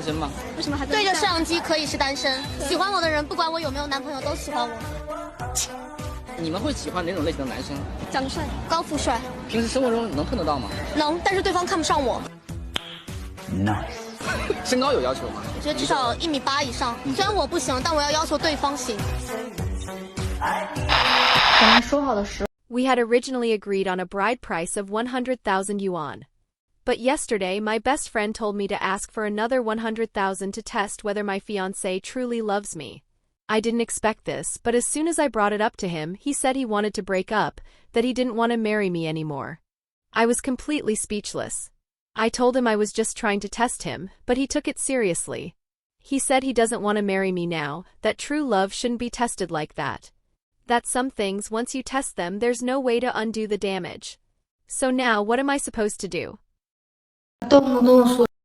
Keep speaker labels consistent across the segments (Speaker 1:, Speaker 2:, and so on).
Speaker 1: 单身吗？
Speaker 2: 为什么还
Speaker 3: 对着摄像机可以是单身，喜欢我的人不管我有没有男朋友都喜欢我。
Speaker 1: 你们会喜欢哪种类型的男生？
Speaker 2: 长得帅，
Speaker 3: 高富帅。
Speaker 1: 平时生活中能碰得到吗？
Speaker 3: 能，但是对方看不上我。
Speaker 1: Nice。身高有要求吗？
Speaker 3: 我觉得至少1.8米以上。虽然我不行，但我要求对方行。
Speaker 2: 本来说好的10。
Speaker 4: We had originally agreed on a bride price of 100,000 yuan. But yesterday my best friend told me to ask for another 100,000 to test whether my fiancé truly loves me. I didn't expect this, but as soon as I brought it up to him, he said he wanted to break up, that he didn't want to marry me anymore. I was completely speechless. I told him I was just trying to test him, but he took it seriously. He said he doesn't want to marry me now, that true love shouldn't be tested like that. That some things, once you test them, there's no way to undo the damage. So now what am I supposed to do?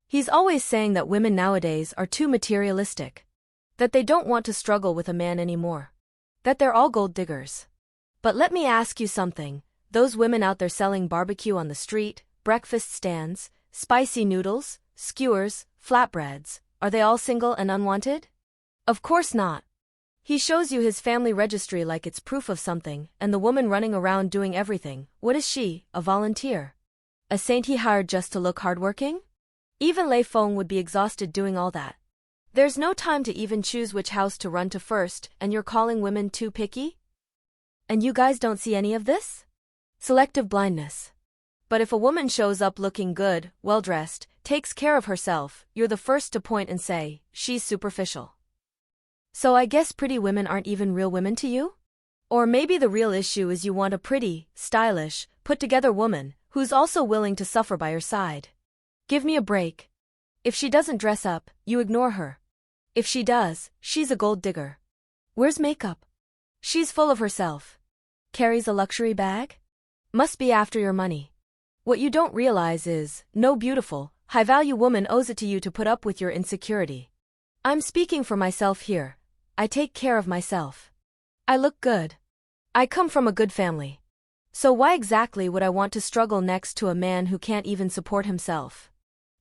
Speaker 5: He's always saying that women nowadays are too materialistic. That they don't want to struggle with a man anymore. That they're all gold diggers. But let me ask you something. Those women out there selling barbecue on the street, breakfast stands, spicy noodles, skewers, flatbreads, are they all single and unwanted? Of course not. He shows you his family registry like it's proof of something, and the woman running around doing everything, what is she, a volunteer? A saint he hired just to look hardworking? Even Lei Feng would be exhausted doing all that. There's no time to even choose which house to run to first, and you're calling women too picky? And you guys don't see any of this? Selective blindness. But if a woman shows up looking good, well-dressed, takes care of herself, you're the first to point and say, she's superficial. So I guess pretty women aren't even real women to you? Or maybe the real issue is you want a pretty, stylish, put-together woman, who's also willing to suffer by your side. Give me a break. If she doesn't dress up, you ignore her. If she does, she's a gold digger. Where's makeup? She's full of herself. Carries a luxury bag? Must be after your money. What you don't realize is, no beautiful, high-value woman owes it to you to put up with your insecurity. I'm speaking for myself here. I take care of myself. I look good. I come from a good family. So why exactly would I want to struggle next to a man who can't even support himself?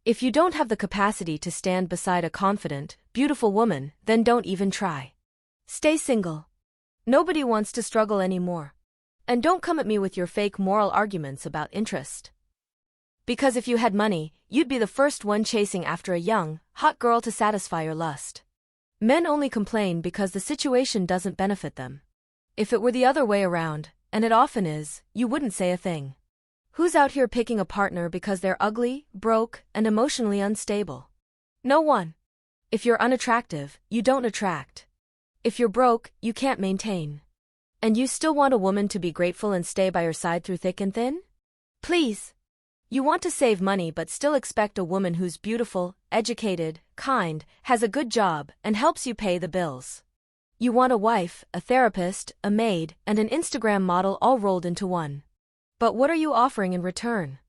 Speaker 5: If you don't have the capacity to stand beside a confident, beautiful woman, then don't even try. Stay single. Nobody wants to struggle anymore. And don't come at me with your fake moral arguments about interest. Because if you had money, you'd be the first one chasing after a young, hot girl to satisfy your lust. Men only complain because the situation doesn't benefit them. If it were the other way around, and it often is, you wouldn't say a thing. Who's out here picking a partner because they're ugly, broke, and emotionally unstable? No one. If you're unattractive, you don't attract. If you're broke, you can't maintain. And you still want a woman to be grateful and stay by your side through thick and thin? Please. You want to save money but still expect a woman who's beautiful, educated, kind, has a good job, and helps you pay the bills. You want a wife, a therapist, a maid, and an Instagram model all rolled into one. But what are you offering in return?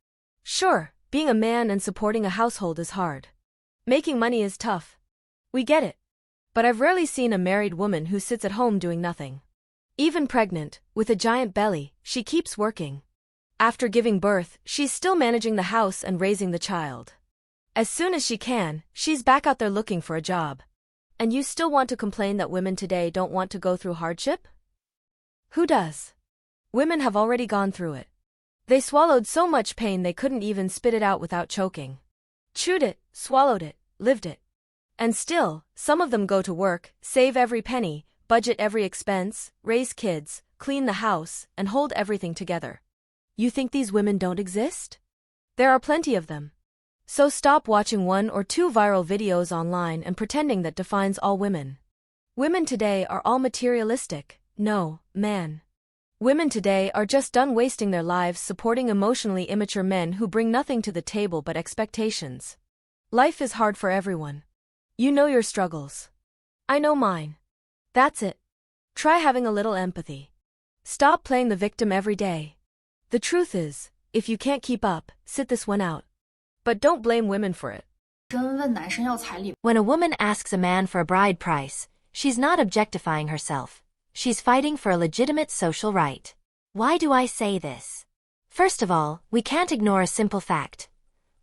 Speaker 5: Sure, being a man and supporting a household is hard. Making money is tough. We get it. But I've rarely seen a married woman who sits at home doing nothing. Even pregnant, with a giant belly, she keeps working. After giving birth, she's still managing the house and raising the child. As soon as she can, she's back out there looking for a job. And you still want to complain that women today don't want to go through hardship? Who does? Women have already gone through it. They swallowed so much pain they couldn't even spit it out without choking. Chewed it, swallowed it, lived it. And still, some of them go to work, save every penny, budget every expense, raise kids, clean the house, and hold everything together. You think these women don't exist? There are plenty of them. So stop watching 1 or 2 viral videos online and pretending that defines all women. Women today are all materialistic. No, man. Women today are just done wasting their lives supporting emotionally immature men who bring nothing to the table but expectations. Life is hard for everyone. You know your struggles. I know mine. That's it. Try having a little empathy. Stop playing the victim every day. The truth is, if you can't keep up, sit this one out. But don't blame women for it.
Speaker 6: When a woman asks a man for a bride price, she's not objectifying herself. She's fighting for a legitimate social right. Why do I say this? First of all, we can't ignore a simple fact.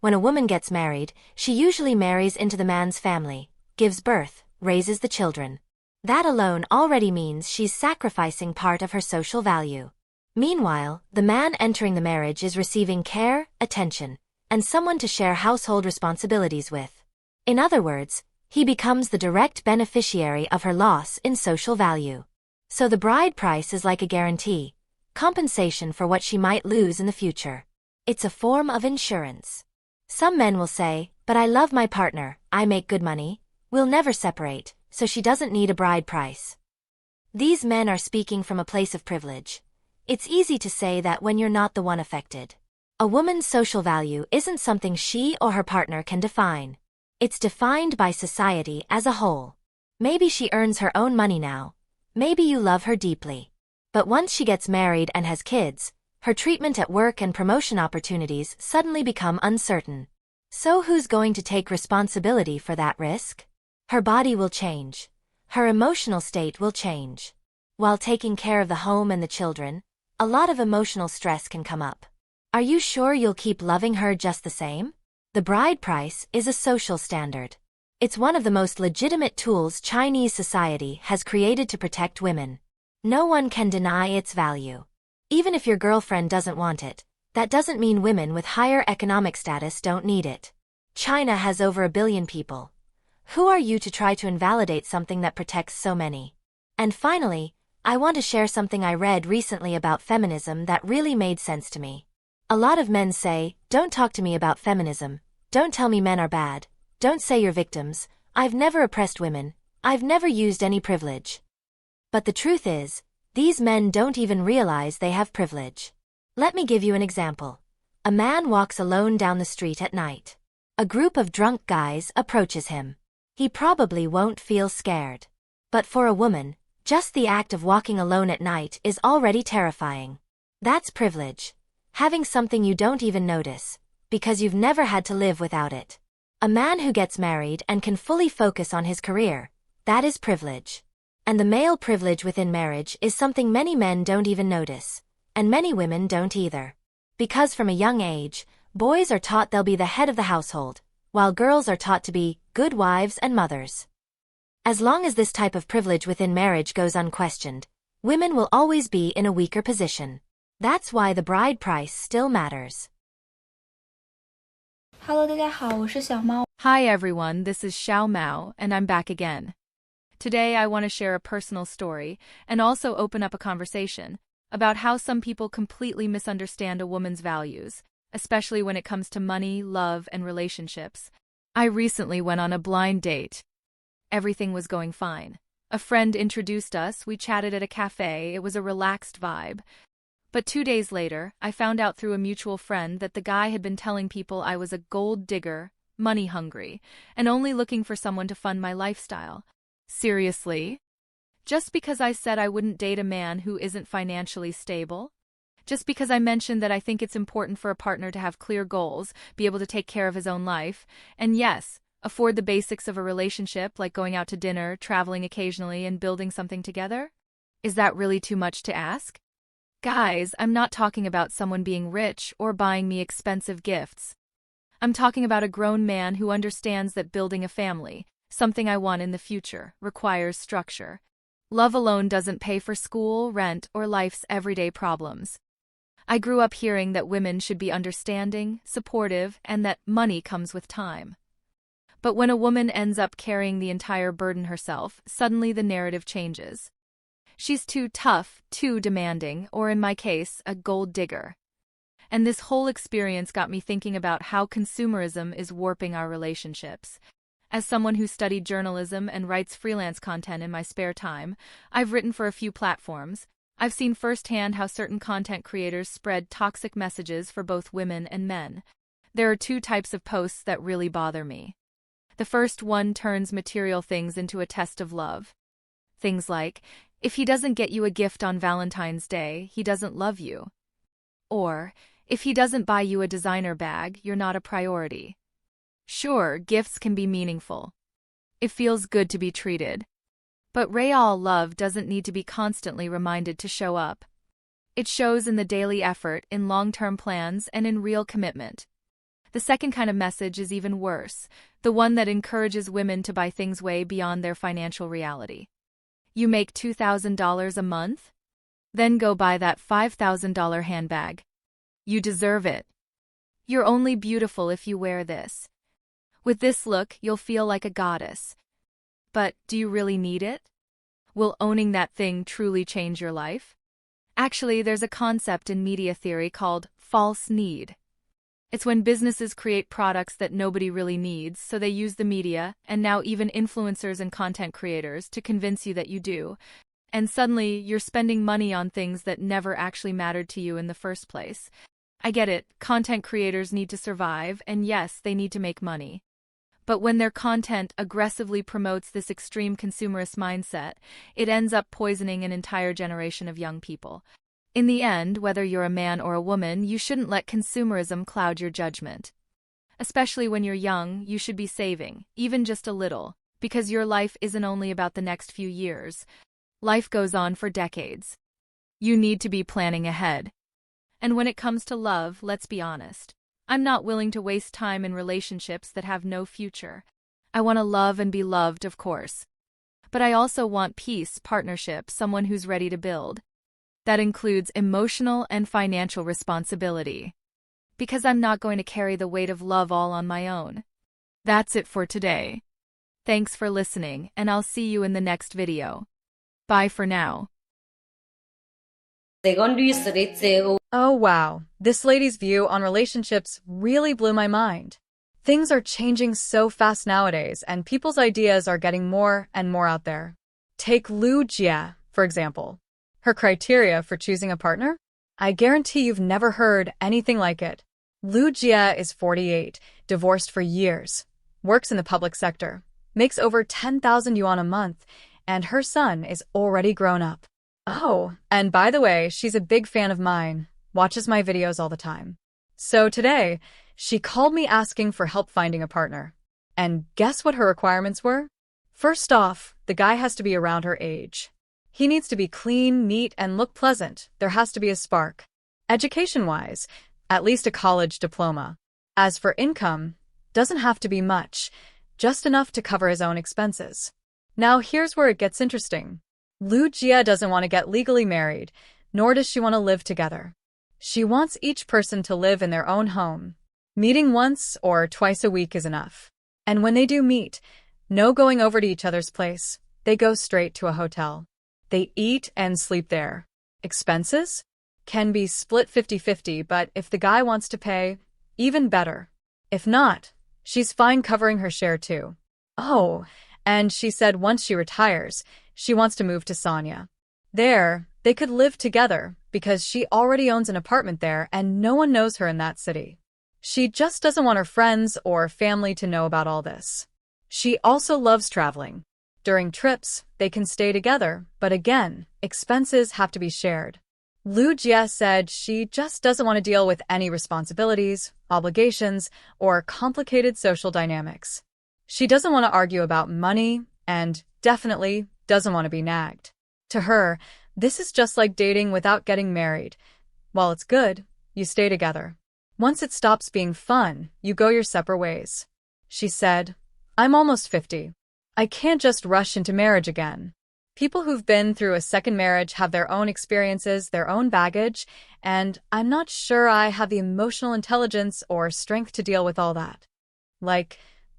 Speaker 6: When a woman gets married, she usually marries into the man's family, gives birth, raises the children. That alone already means she's sacrificing part of her social value. Meanwhile, the man entering the marriage is receiving care, attention, and someone to share household responsibilities with. In other words, he becomes the direct beneficiary of her loss in social value. So the bride price is like a guarantee, compensation for what she might lose in the future. It's a form of insurance. Some men will say, but I love my partner, I make good money, we'll never separate, so she doesn't need a bride price. These men are speaking from a place of privilege. It's easy to say that when you're not the one affected. A woman's social value isn't something she or her partner can define. It's defined by society as a whole. Maybe she earns her own money now. Maybe you love her deeply. But once she gets married and has kids, her treatment at work and promotion opportunities suddenly become uncertain. So who's going to take responsibility for that risk? Her body will change. Her emotional state will change. While taking care of the home and the children, a lot of emotional stress can come up. Are you sure you'll keep loving her just the same? The bride price is a social standard. It's one of the most legitimate tools Chinese society has created to protect women. No one can deny its value. Even if your girlfriend doesn't want it, that doesn't mean women with higher economic status don't need it. China has over 1 billion people. Who are you to try to invalidate something that protects so many? And finally, I want to share something I read recently about feminism that really made sense to me. A lot of men say, don't talk to me about feminism, don't tell me men are bad, don't say you're victims, I've never oppressed women, I've never used any privilege. But the truth is, these men don't even realize they have privilege. Let me give you an example. A man walks alone down the street at night. A group of drunk guys approaches him. He probably won't feel scared. But for a woman, just the act of walking alone at night is already terrifying. That's privilege. Having something you don't even notice, because you've never had to live without it. A man who gets married and can fully focus on his career, that is privilege. And the male privilege within marriage is something many men don't even notice, and many women don't either. Because from a young age, boys are taught they'll be the head of the household, while girls are taught to be good wives and mothers. As long as this type of privilege within marriage goes unquestioned, women will always be in a weaker position. That's why the bride price still matters.
Speaker 2: Hello， 大家好，我是小猫。
Speaker 4: Hi everyone, this is Xiao Mao, and I'm back again. Today I want to share a personal story and also open up a conversation about how some people completely misunderstand a woman's values, especially when it comes to money, love, and relationships. I recently went on a blind date. Everything was going fine. A friend introduced us, we chatted at a cafe, it was a relaxed vibe. But 2 days later, I found out through a mutual friend that the guy had been telling people I was a gold digger, money hungry, and only looking for someone to fund my lifestyle. Seriously? Just because I said I wouldn't date a man who isn't financially stable? Just because I mentioned that I think it's important for a partner to have clear goals, be able to take care of his own life, and yes, afford the basics of a relationship like going out to dinner, traveling occasionally, and building something together? Is that really too much to ask? Guys, I'm not talking about someone being rich or buying me expensive gifts. I'm talking about a grown man who understands that building a family, something I want in the future, requires structure. Love alone doesn't pay for school, rent, or life's everyday problems. I grew up hearing that women should be understanding, supportive, and that money comes with time. But when a woman ends up carrying the entire burden herself, suddenly the narrative changes. She's too tough, too demanding, or in my case, a gold digger. And this whole experience got me thinking about how consumerism is warping our relationships. As someone who studied journalism and writes freelance content in my spare time, I've written for a few platforms. I've seen firsthand how certain content creators spread toxic messages for both women and men. There are 2 types of posts that really bother me. The first one turns material things into a test of love. Things like, if he doesn't get you a gift on Valentine's Day, he doesn't love you. Or, if he doesn't buy you a designer bag, you're not a priority. Sure, gifts can be meaningful. It feels good to be treated. But real love doesn't need to be constantly reminded to show up. It shows in the daily effort, in long-term plans, and in real commitment. The second kind of message is even worse, the one that encourages women to buy things way beyond their financial reality. You make $2,000 a month? Then go buy that $5,000 handbag. You deserve it. You're only beautiful if you wear this. With this look, you'll feel like a goddess. But do you really need it? Will owning that thing truly change your life? Actually, there's a concept in media theory called false need. It's when businesses create products that nobody really needs, so they use the media, and now even influencers and content creators, to convince you that you do. And suddenly, you're spending money on things that never actually mattered to you in the first place. I get it, content creators need to survive, and yes, they need to make money. But when their content aggressively promotes this extreme consumerist mindset, it ends up poisoning an entire generation of young people. In the end, whether you're a man or a woman, you shouldn't let consumerism cloud your judgment. Especially when you're young, you should be saving, even just a little, because your life isn't only about the next few years. Life goes on for decades. You need to be planning ahead. And when it comes to love, let's be honest. I'm not willing to waste time in relationships that have no future. I want to love and be loved, of course. But I also want peace, partnership, someone who's ready to build. That includes emotional and financial responsibility. Because I'm not going to carry the weight of love all on my own. That's it for today. Thanks for listening, and I'll see you in the next video. Bye for now.
Speaker 7: Oh wow, this lady's view on relationships really blew my mind. Things are changing so fast nowadays, and people's ideas are getting more and more out there. Take Lu Jia, for example. Her criteria for choosing a partner? I guarantee you've never heard anything like it. Lu Jia is 48, divorced for years, works in the public sector, makes over 10,000 yuan a month, and her son is already grown up. Oh, and by the way, she's a big fan of mine, watches my videos all the time. So today, she called me asking for help finding a partner. And guess what her requirements were? First off, the guy has to be around her age. He needs to be clean, neat, and look pleasant. There has to be a spark. Education-wise, at least a college diploma. As for income, doesn't have to be much, just enough to cover his own expenses. Now here's where it gets interesting. Lu Jia doesn't want to get legally married, nor does she want to live together. She wants each person to live in their own home. Meeting once or twice a week is enough. And when they do meet, no going over to each other's place. They go straight to a hotel. They eat and sleep there. Expenses? Can be split 50-50, but if the guy wants to pay, even better. If not, she's fine covering her share too. Oh, and she said once she retires, she wants to move to Sanya. There, they could live together because she already owns an apartment there and no one knows her in that city. She just doesn't want her friends or family to know about all this. She also loves traveling. During trips, they can stay together, but again, expenses have to be shared. Lu Jia said she just doesn't want to deal with any responsibilities, obligations, or complicated social dynamics. She doesn't want to argue about money and definitely doesn't want to be nagged. To her, this is just like dating without getting married. While it's good, you stay together. Once it stops being fun, you go your separate ways. She said, I'm almost 50. I can't just rush into marriage again. People who've been through a second marriage have their own experiences, their own baggage, and I'm not sure I have the emotional intelligence or strength to deal with all that. Like,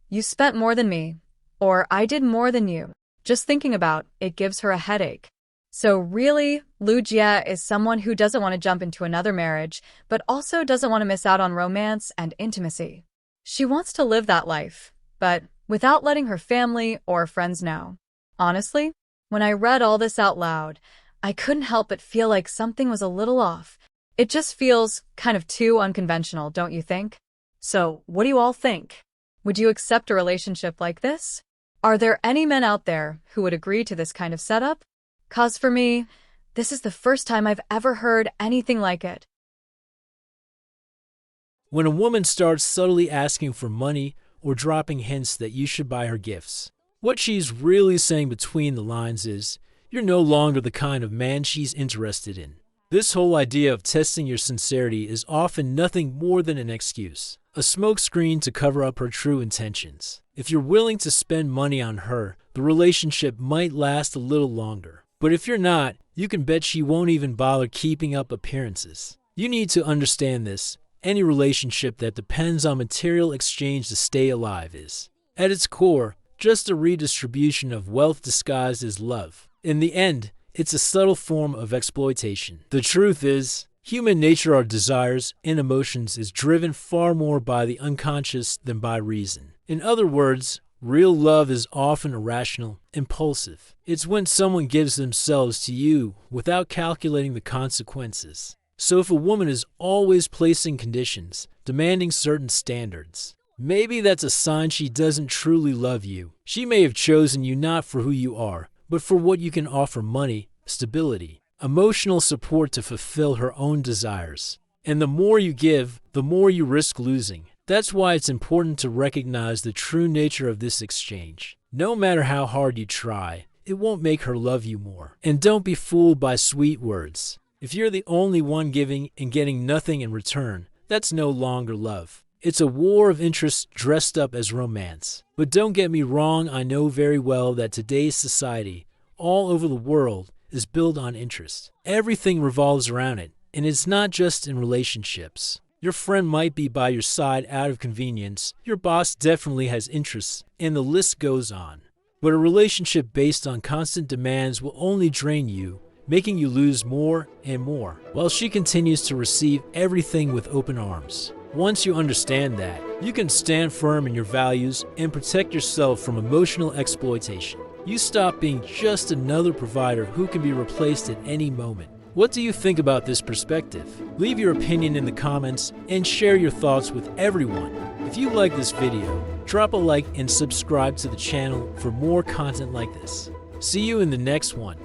Speaker 7: you spent more than me, or I did more than you. Just thinking about it gives her a headache. So really, Lu Jia is someone who doesn't want to jump into another marriage, but also doesn't want to miss out on romance and intimacy. She wants to live that life, but without letting her family or friends know. Honestly, when I read all this out loud, I couldn't help but feel like something was a little off. It just feels kind of too unconventional, don't you think? So, what do you all think? Would you accept a relationship like this? Are there any men out there who would agree to this kind of setup? 'Cause for me, this is the first time I've ever heard anything like it.
Speaker 8: When a woman starts subtly asking for money or dropping hints that you should buy her gifts, what she's really saying between the lines is, you're no longer the kind of man she's interested in. This whole idea of testing your sincerity is often nothing more than an excuse, a smokescreen to cover up her true intentions. If you're willing to spend money on her, the relationship might last a little longer. But if you're not, you can bet she won't even bother keeping up appearances. You need to understand this. Any relationship that depends on material exchange to stay alive is, at its core, just a redistribution of wealth disguised as love. In the end, it's a subtle form of exploitation. The truth is, human nature, our desires and emotions, is driven far more by the unconscious than by reason. In other words, real love is often irrational, impulsive. It's when someone gives themselves to you without calculating the consequences. So if a woman is always placing conditions, demanding certain standards, maybe that's a sign she doesn't truly love you. She may have chosen you not for who you are, but for what you can offer: money, stability, emotional support to fulfill her own desires. And the more you give, the more you risk losing. That's why it's important to recognize the true nature of this exchange. No matter how hard you try, it won't make her love you more. And don't be fooled by sweet words. If you're the only one giving and getting nothing in return, that's no longer love. It's a war of interest dressed up as romance. But don't get me wrong, I know very well that today's society, all over the world, is built on interest. Everything revolves around it, and it's not just in relationships. Your friend might be by your side out of convenience, your boss definitely has interests, and the list goes on. But a relationship based on constant demands will only drain you, making you lose more and more, while she continues to receive everything with open arms. Once you understand that, you can stand firm in your values and protect yourself from emotional exploitation. You stop being just another provider who can be replaced at any moment. What do you think about this perspective? Leave your opinion in the comments and share your thoughts with everyone. If you like this video, drop a like and subscribe to the channel for more content like this. See you in the next one.